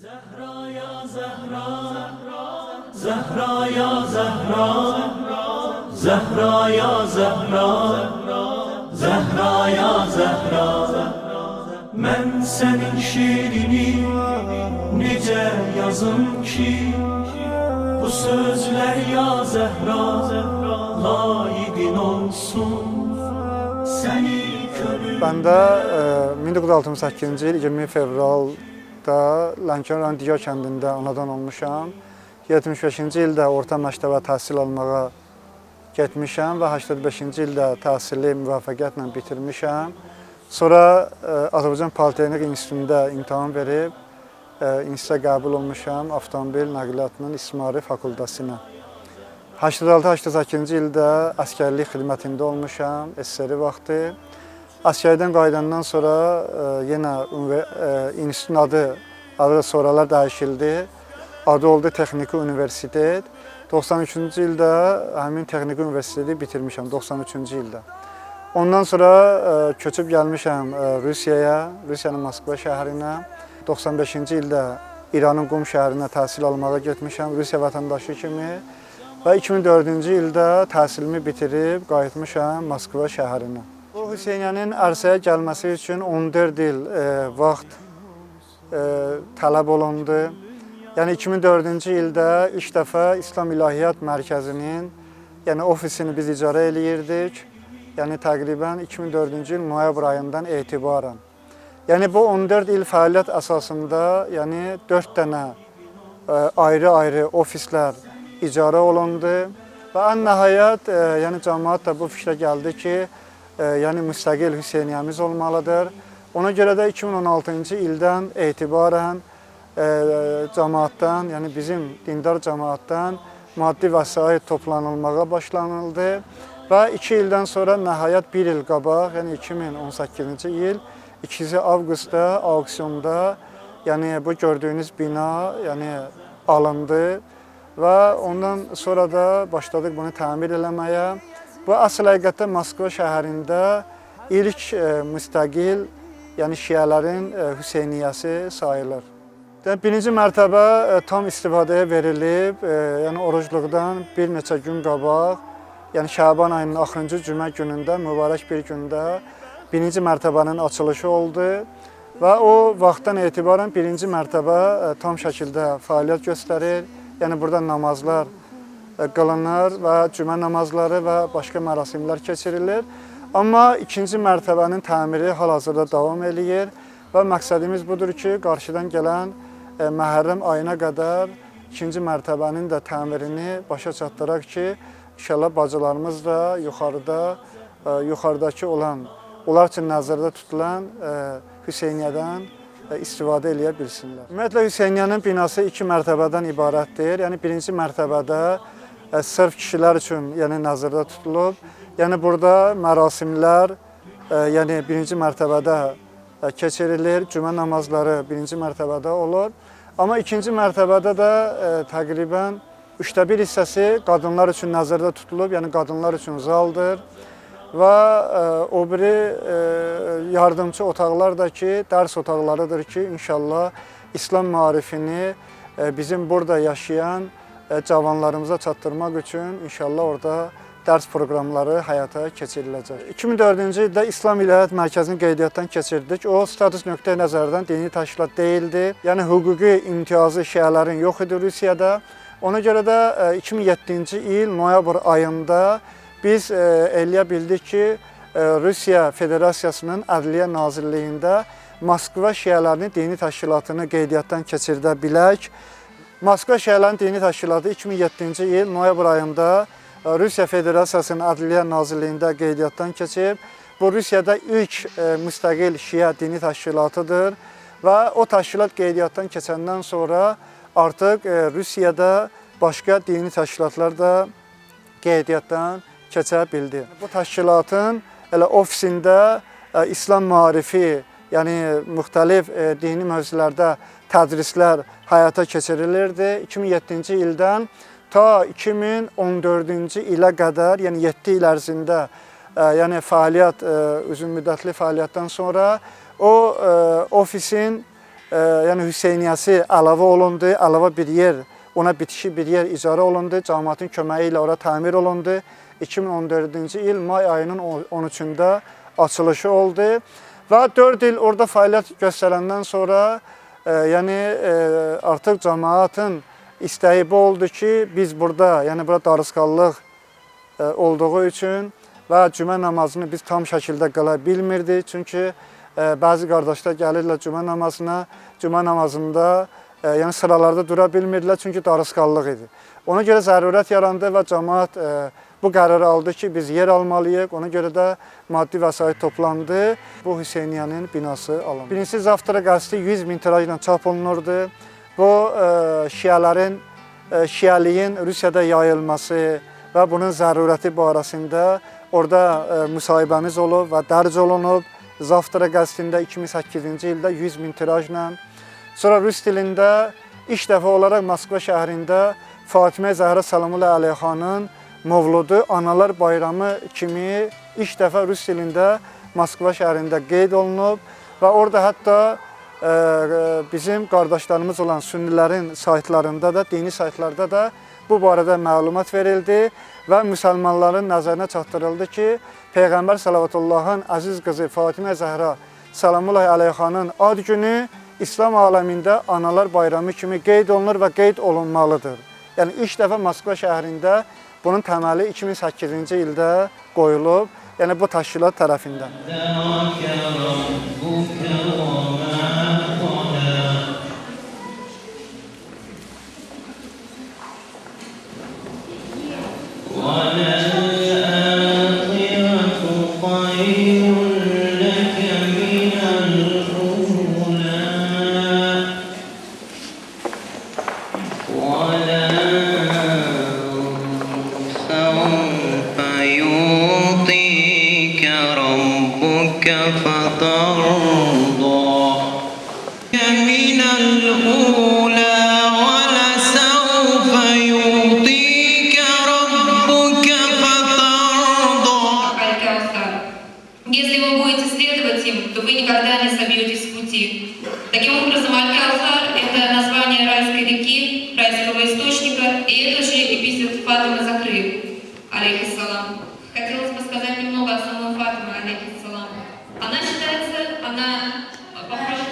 Zehra ya Zehra, Zehra ya Zehra, Zehra ya Zehra, Zehra ya Zehra. Ben senin şiirini nice yazım ki, bu sözler ya Zehra layıkın olsun seni körü. Ben de 1968-ci il 20 fevralda Lənkəran rayon Digər kəndində anadan olmuşam. 75-ci ildə orta məktəbə təhsil almağa getmişəm və 85-ci ildə təhsili müvəffəqiyyətlə bitirmişəm. Sonra Azərbaycan Politexnik İnstitutunda imtahan verib, instituta qəbul olmuşam avtomobil nəqliyyatının istismarı fakültəsinə. 86-88-ci ildə əsgərlik xidmətində olmuşam, SSR vaxtı. Əsgərdən qayıdandan sonra yenə institutun adı sonralar dəyişildi. Adı oldu Texniki Universitet. 93-cü ildə həmin Texniki Universiteti bitirmişəm, 93-cü ildə. Ondan sonra köçüb gəlmişəm Rusiyaya, Rusiyanın Moskva şəhərinə. 95-ci ildə İranın Qum şəhərinə təhsil almağa getmişəm, Rusiya vətəndaşı kimi. Və 2004-cü ildə təhsilimi bitirib qayıtmışam Moskva şəhərinə. Bu Hüseyniyənin ərsəyə gəlməsi üçün 14 il vaxt tələb olundu. Yəni 2004-cü ildə ilk dəfə İslam İlahiyyat Mərkəzinin ofisini biz icarə eləyirdik. Yəni təqribən 2004-cü il noyabr ayından etibarən. Yəni bu 14 il fəaliyyət əsasında 4 dənə ayrı-ayrı ofislər icarə olundu və ən nəhayət cəmaət də bu fikrə gəldi ki, müstəqil Hüseyniyəmiz olmalıdır. Ona görə də 2016-cı ildən etibarən cəmaətdən, bizim dindar cəmaətdən maddi vəsait toplanılmağa başlanıldı və 2 ildən sonra nəhayət 1 il qabaq, 2018-ci il 2 avqustda auksionda bu gördüyünüz bina alındı və ondan sonra da başladıq bunu təmir eləməyə. Bu əsl həqiqətdə Moskva şəhərində ilk müstəqil, şiələrin Hüseyniyyəsi sayılır. Birinci mərtəbə tam istifadəyə verilib, orucluqdan bir neçə gün qabaq, Şaban ayının axırıncı cümə günündə, mübarək bir gündə birinci mərtəbənin açılışı oldu və o vaxtdan etibarən birinci mərtəbə tam şəkildə fəaliyyət göstərir. Burada namazlar qılınır və cümə namazları və başqa mərasimlər keçirilir. Amma ikinci mərtəbənin təmiri hal-hazırda davam edir və məqsədimiz budur ki, qarşıdan gələn Məhərrəm ayına qədər ikinci mərtəbənin də təmirini başa çatdıraq ki, İnşallah bacılarımız da yuxarıdakı olan, onlar üçün nəzərdə tutulan Hüseyniyədən istifadə eləyə bilsinlər. Ümumiyyətlə, Hüseyniyənin binası 2 mərtəbədən ibarətdir. Birinci mərtəbədə sırf kişilər üçün nəzərdə tutulub. Burada mərasimlər birinci mərtəbədə keçirilir, cümə namazları birinci mərtəbədə olur. Amma ikinci mərtəbədə də təqribən 1/3 hissəsi qadınlar üçün nəzərdə tutulub, qadınlar üçün zaldır və o biri yardımcı otaqlar da ki, dərs otaqlarıdır ki, inşallah İslam maarifini bizim burada yaşayan cavanlarımıza çatdırmaq üçün inşallah orada dərs proqramları həyata keçiriləcək. 2004-cü ildə İslam İlahiyyat Mərkəzini qeydiyyatdan keçirdik. O, status nöqteyi nəzərdən dini təşkilat deyildi. Hüquqi imtiyazı şiələrin yox idi Rusiyada. Ona görə də 2007-ci il noyabr ayında biz eləyə bildik ki, Rusiya Federasiyasının Ədliyyə Nazirliyində Moskva şiələrinin dini təşkilatını qeydiyyatdan keçirdə bilək. Moskva şiələrinin dini təşkilatı 2007-ci il noyabr ayında Rusiya Federasiyasının Ədliyyə Nazirliyində qeydiyyatdan keçib. Bu, Rusiyada ilk müstəqil şiə dini təşkilatıdır və o təşkilat qeydiyyatdan keçəndən sonra artıq Rusiyada başqa dini təşkilatlar da qeydiyyatdan keçə bildi. Bu təşkilatın ofisində İslam maarifi, müxtəlif dini mövzularda tədrislər həyata keçirilirdi. 2007-ci ildən ta 2014-cü ilə qədər, 7 il ərzində fəaliyyət, uzun müddətli fəaliyyətdən sonra o ofisin yəni Hüseyniyəsi əlavə olundu, əlavə bir yer, ona bitişik bir yer icarə olundu, cəmiyyətin köməyi ilə ora təmir olundu. 2014-cü il may ayının 13-də açılışı oldu və 4 il orada fəaliyyət göstərəndən sonra yəni artıq cəmiyyətin istəyi bu oldu ki, biz burada, yəni burada darısqallıq olduğu üçün və cümə namazını biz tam şəkildə qıla bilmirdik. Çünki bəzi qardaşlar gəlirlər cümə namazında yəni sıralarda dura bilmirdilər, çünki darısqallıq idi. Ona görə zərurət yarandı və cəmiyyət bu qərarı aldı ki, biz yer almalıyıq. Ona görə də maddi vəsait toplandı. Bu Hüseyniyənin binası alındı. Birincisi Zavtara qəsdi 100.000 tirajla çap olunurdu. Bu şiəliyin Rusiyada yayılması və bunun zərurəti barəsində orada müsahibəmiz olub və dərc olunub. Zavtara qəzdində 2008-ci ildə 100.000 tirajla. Sonra rus dilində ilk dəfə olaraq Moskva şəhərində Fatimə Zəhra Salamullah Əleyxanın Mövludu Analar Bayramı kimi ilk dəfə rus dilində Moskva şəhərində qeyd olunub və orada hətta bizim qardaşlarımız olan sünnilərin saytlarında da, dini saytlarda da bu barədə məlumat verildi və müsəlmanların nəzərinə çatdırıldı ki, Peyğəmbər Səlavatıllahın əziz qızı Fatimə Zəhra Salamullah Əleyxanın ad günü İslam aləmində Analar Bayramı kimi qeyd olunur və qeyd olunmalıdır. Yəni ilk dəfə Moskva şəhərində bunun təməli 2008-ci ildə qoyulub, yəni bu təşkilat tərəfindən. Если вы будете следовать им, то вы никогда не собьетесь с пути. Таким образом, Аль-Каусар – это название райской реки, райского источника, и это же эпитет Фатимы Захры, алейхиссалам. Хотелось бы сказать немного о самой Фатиме, алейхиссалам. Она считается, она похожа...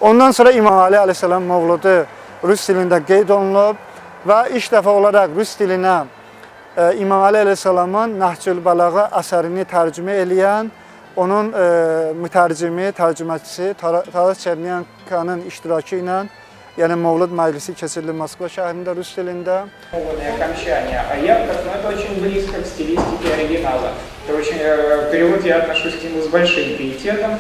Ondan sonra İmam Ali Aleyhisselam Mövludu Rus dilində qeyd olunub və ilk dəfə olaraq Rus dilinə İmam Ali Aleyhisselamın Nəhcül Bəlağa əsərini tərcümə eləyən, onun mütərcimi, tərcüməçisi Taras Çernyankanın iştirakı ilə yəni Mövlud Məclisi keçirilib Moskva şəhərində rus dilində. Окончание аятов, но это очень близко к стилистике оригинала. Это очень, перевод я отношусь к нему с большим пиететом.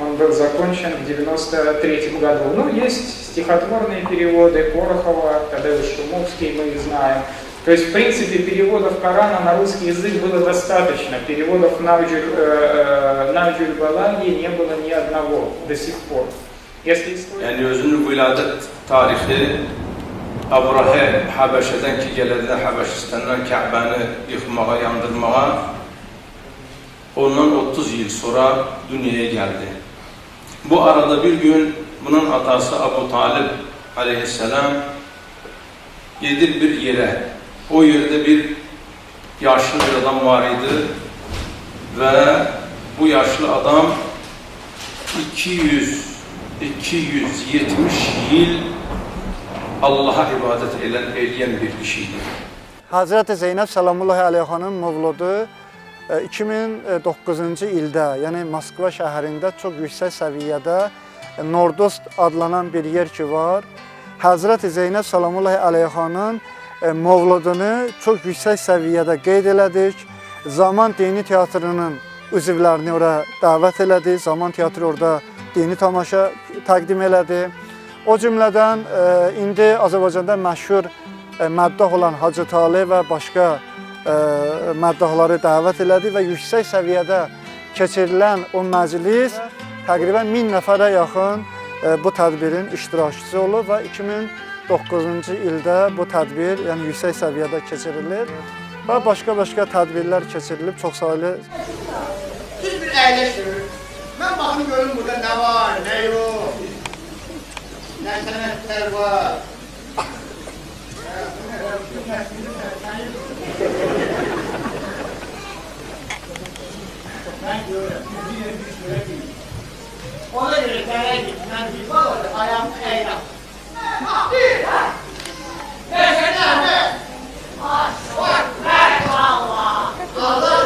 Он был закончен в 93 году. Ну, есть стихотворные переводы Порохова, Тадеуш Шумовский, мы их знаем. То есть, в принципе, переводов Корана на русский язык было достаточно. Переводов Навджуль Балаги не было ни одного до сих pор. Yani özünün viladet tarihi Abrahe Habeşe'den ki geledi Habeşistan'dan Kabe'ni yıkmağa, yandırmağa ondan 30 yıl sonra dünyaya geldi. Bu arada bir gün bunun atası Abu Talib aleyhisselam gelir bir yere. O yerde bir yaşlı bir adam var idi ve bu yaşlı adam 270 yıl Allah'a ibadet edən bir kişiydi. Hazreti Zeynəb Salamullahi Aleyhanın mövludu 2009-cu ildə, yəni Moskva şəhərində çox yüksək səviyyədə Nordost adlanan bir yer ki var. Hazreti Zeynəb Salamullahi Aleyhanın mövludunu çox yüksək səviyyədə qeyd elədik. Zaman Dini Teatrının üzvlərini ora dəvət elədik. Zaman Teatrı orada dini tamaşa təqdim elədi. O cümlədən indi Azərbaycanda məşhur məddah olan Hacı Talib və başqa məddahları dəvət elədi və yüksək səviyyədə keçirilən o məclis təqribən 1000 nəfərə yaxın bu tədbirin iştirakçısı olub və 2009-cu ildə bu tədbir yəni yüksək səviyyədə keçirilir və başqa tədbirlər keçirilib, çox saylı. Siz bir əyləşin. Mən baxım görüm burada nə var, nə yox. Nə sənətlər var. Mən görürəm, ona görə gələk, mən bir var orada, ayağımı əyrəm. Bir, beşənlər, var, mən Allah. Allah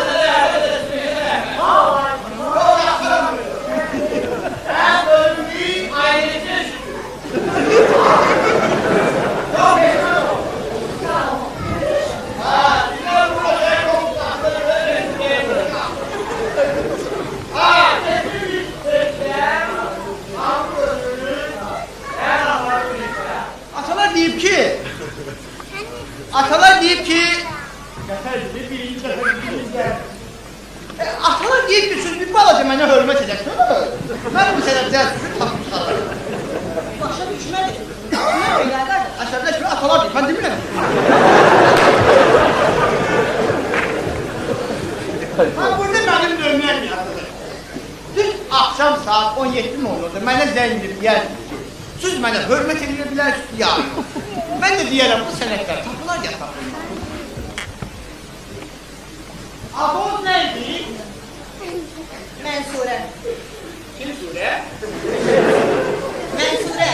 Atalar deyib ki, atalar deyib ki, siz bir balaca mənə hörmət edəksiniz. Mən bu sənətlər sizin tapmışlarım. Başa düşmədir. Əsərdə kimi atalar deyib, mən demirəm. Burada mənim dönməyəm yazılır. Düz axşam saat 17:00-da mənə zəng edib gəldir ki, siz mənə hörmət edə bilərsiniz, ya yox. Mən də deyərəm, bu sənətlər tapılar ya tapılmaz. Adınız neydi? Mənsure. Kim Sure? Mənsure.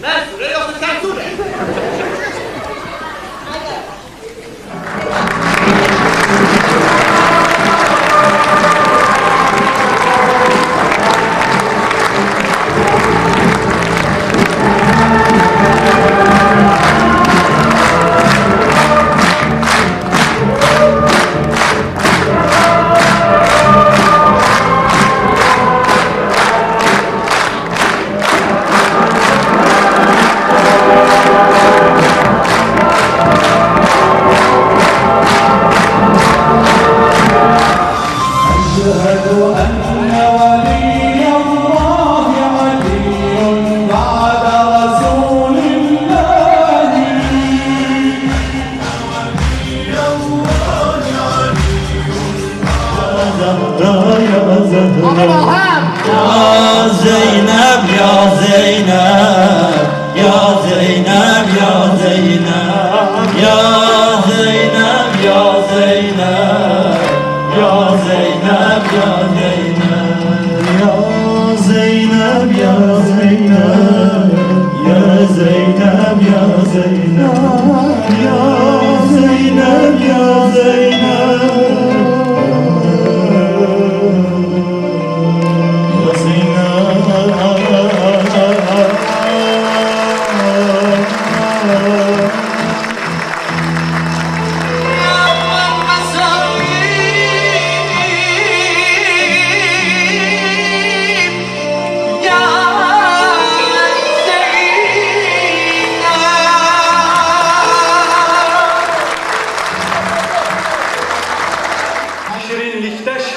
Mənsure yoxsa sən Sure?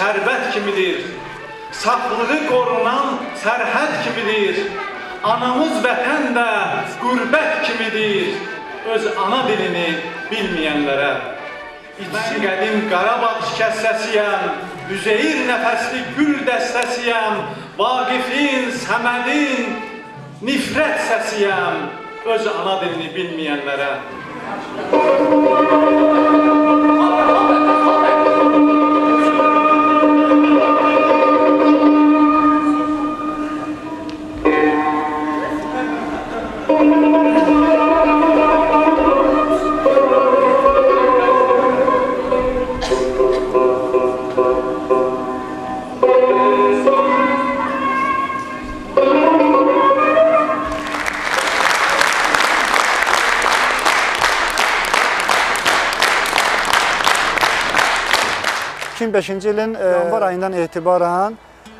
şərbət kimidir. Saflığı qorunan sərhəd kimidir. Anamız vətən də qürbət kimidir. Öz ana dilini bilməyənlərə. Mən qədim Qarabağ şikəstəsiyəm, Üzeyir nəfəsli gül dəstəsiyəm, Vaqifin, Səmədin nifrət səsiyəm, öz ana dilini bilməyənlərə. ilin yanvar ayından etibarən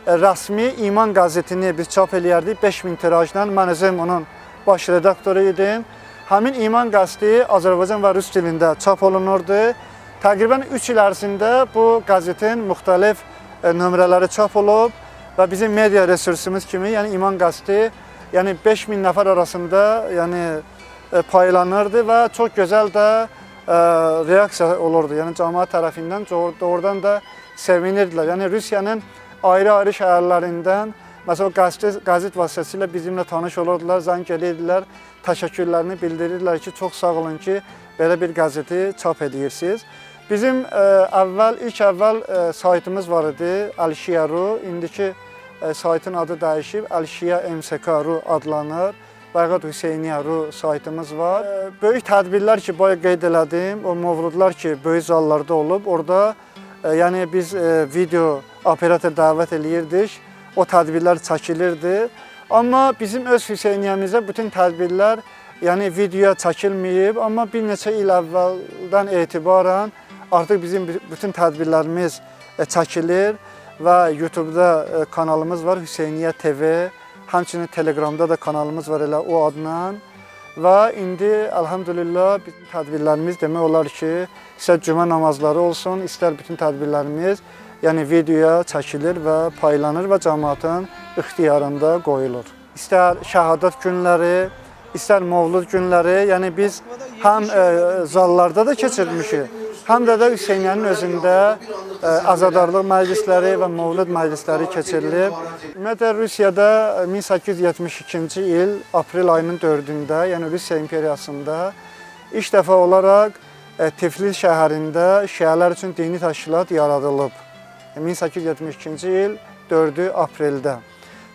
rəsmi İman qəzetini biz çap eləyərdik 5000 tirajla. Mən özüm onun baş redaktoru idim. Həmin İman qəzeti Azərbaycan və Rus dilində çap olunurdu. Təqribən 3 il ərzində bu qəzetin müxtəlif nömrələri çap olub və bizim media resursumuz kimi, yəni İman qəzeti, yəni 5000 nəfər arasında paylanırdı və çox gözəl də reaksiya olurdu. Yəni cəmiyyət tərəfindən doğrudan da sevinirdilər. Yəni Rusiyanın ayrı-ayrı şəhərlərindən məsələn qəzet vasitəsilə bizimlə tanış olurdular, zəng edirdilər, təşəkkürlərini bildirirlər ki, çox sağ olun ki, belə bir qəzeti çap edirsiniz. Bizim ilk əvvəl saytımız var idi, Alişiya.ru, indiki saytın adı dəyişib, Alişiya MSK.ru adlanır. Bayqat Hüseyniya.ru saytımız var. Böyük tədbirlər ki, bayaq qeyd elədim, o mövludlar ki, böyük zallarda olub, orada yəni biz video operator dəvət eləyirdik, o tədbirlər çəkilirdi. Amma bizim öz Hüseyniyəmizdə bütün tədbirlər yəni videoya çəkilməyib, amma bir neçə il əvvəldən etibarən artıq bizim bütün tədbirlərimiz çəkilir və YouTube-da kanalımız var, Hüseyniyə TV. Həmçinin Telegramda da kanalımız var elə o adla və indi əlhamdülillah bütün tədbirlərimiz demək olar ki, istər cümə namazları olsun, istər bütün tədbirlərimiz yəni videoya çəkilir və paylanır və cəmiyyətin ixtiyarında qoyulur. İstər şəhadət günləri, istər mövlud günləri, yəni biz həm zallarda da keçirmişik, həm də Hüseyniyənin özündə azadarlıq məclisləri və mövlud məclisləri keçirilib. Ümumiyyətlə, Rusiyada 1872-ci il aprel ayının 4-də, yəni Rusiya imperiyasında ilk dəfə olaraq Tiflis şəhərində şiələr üçün dini təşkilat yaradılıb. 1872-ci il 4 apreldə.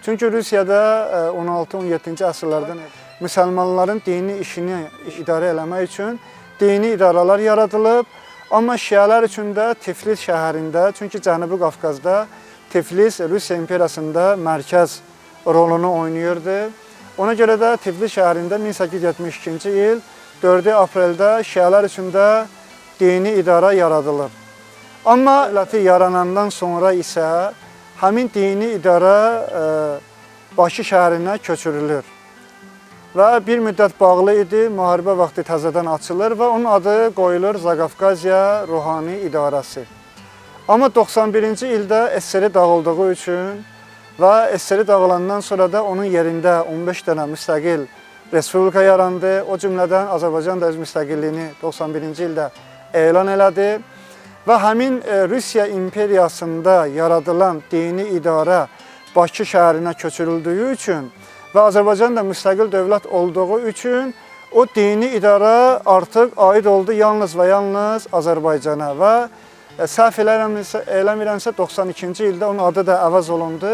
Çünki Rusiyada 16-17-ci əsrlərdən müsəlmanların dini işini idarə eləmək üçün dini idarələr yaradılıb. Amma şiələr üçün də Tiflis şəhərində, çünki Cənubi Qafqazda Tiflis Rusiya imperiyasında mərkəz rolunu oynayırdı. Ona görə də Tiflis şəhərində 1872-ci il 4 apreldə şiələr üçün də dini idarə yaradılır. Amma dövləti yaranandan sonra isə həmin dini idarə Bakı şəhərinə köçürülür. Və bir müddət bağlı idi, müharibə vaxtı təzədən açılır və onun adı qoyulur Zaqafqaziya Ruhani İdarəsi. Amma 91-ci ildə SSR dağıldığı üçün və SSR dağılandan sonra da onun yerində 15 dənə müstəqil respublika yarandı. O cümlədən Azərbaycan da öz müstəqilliyini 91-ci ildə elan elədi və həmin Rusiya imperiyasında yaradılan dini idarə Bakı şəhərinə köçürüldüyü üçün və Azərbaycan da müstəqil dövlət olduğu üçün o dini idarə artıq aid oldu yalnız və yalnız Azərbaycana və səhv eləmirəmsə 92-ci ildə onun adı da əvəz olundu,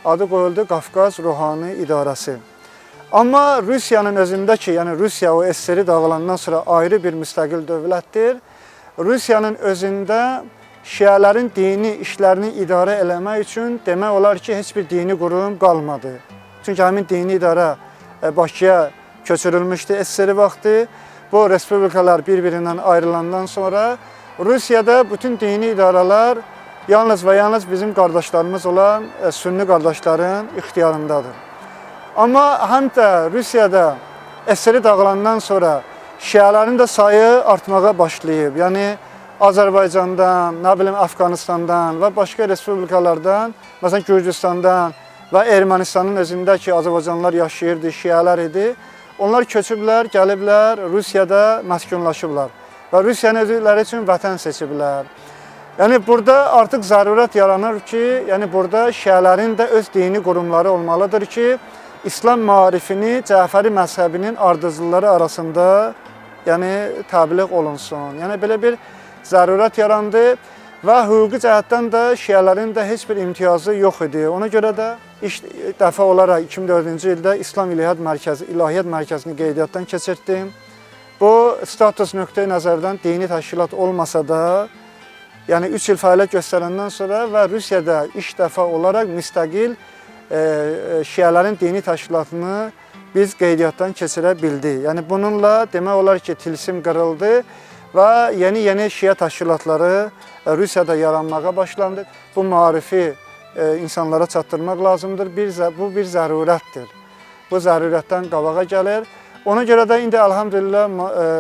adı qoyuldu Qafqaz Ruhani İdarəsi. Amma Rusiyanın özündə ki, yəni Rusiya o SSR dağılandan sonra ayrı bir müstəqil dövlətdir, Rusiyanın özündə şiələrin dini işlərini idarə eləmək üçün demək olar ki, heç bir dini qurum qalmadı. Çünki həmin dini idarə Bakıya köçürülmüşdü SSR vaxtı. Bu respublikalar bir-birindən ayrılandan sonra Rusiyada bütün dini idarələr yalnız və yalnız bizim qardaşlarımız olan Sünni qardaşların ixtiyarındadır. Amma həm də Rusiyada SSR dağılandan sonra şiələrin də sayı artmağa başlayıb. Yəni Azərbaycandan, nə bilim Əfqanistandan və başqa respublikalardan, məsələn Gürcüstandan və Ermənistanın özündə ki, Azərbaycanlılar yaşayırdı, şiələr idi. Onlar köçüblər, gəliblər, Rusiyada məskunlaşıblar və Rusiyanın özləri üçün vətən seçiblər. Yəni burada artıq zərurət yaranır ki, yəni burada şiələrin də öz dini qurumları olmalıdır ki, İslam maarifini Cəfəri məzhəbinin ardıcılları arasında yəni təbliğ olunsun. Yəni belə bir zərurət yarandı və hüquqi cəhətdən də şiələrin də heç bir imtiyazı yox idi. Ona görə də ilk dəfə olaraq 2004-cü ildə İslam İlahiyyat Mərkəzini qeydiyyatdan keçirtdim. Bu status nöqteyi nəzərdən dini təşkilat olmasa da, yəni 3 il fəaliyyət göstərəndən sonra və Rusiyada ilk dəfə olaraq müstəqil şiələrin dini təşkilatını biz qeydiyyatdan keçirə bildik. Yəni bununla demək olar ki, tilsim qırıldı və yeni şiə təşkilatları Rusiyada yaranmağa başlandı. Bu maarifi insanlara çatdırmaq lazımdır. Bu bir zərurətdir. Bu zərurətdən qabağa gəlir. Ona görə də indi elhamdülillah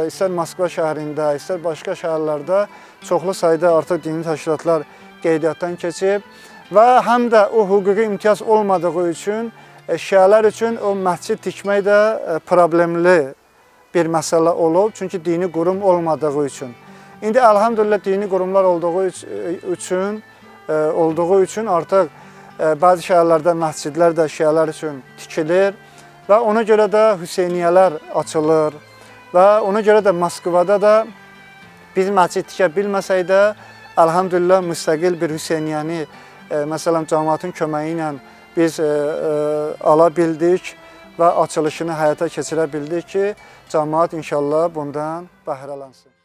istər Moskva şəhərində, istər başqa şəhərlərdə çoxlu sayda artıq dini təşkilatlar qeydiyyatdan keçib və həm də o hüquqi imtiyaz olmadığı üçün şiələr üçün o məscid tikmək də problemli bir məsələ olub, çünki dini qurum olmadığı üçün. İndi elhamdülillah dini qurumlar olduğu üçün artıq bəzi şəhərlərdə məscidlər də şiələr üçün tikilir və ona görə də Hüseyniyələr açılır və ona görə də Moskvada da biz məscid tikə bilməsək də elhamdülillah müstəqil bir Hüseyniyəni məsələn cəmaatın köməyi ilə biz ala bildik və açılışını həyata keçirə bildik ki, cəmaat inşallah bundan bəhrələnsın.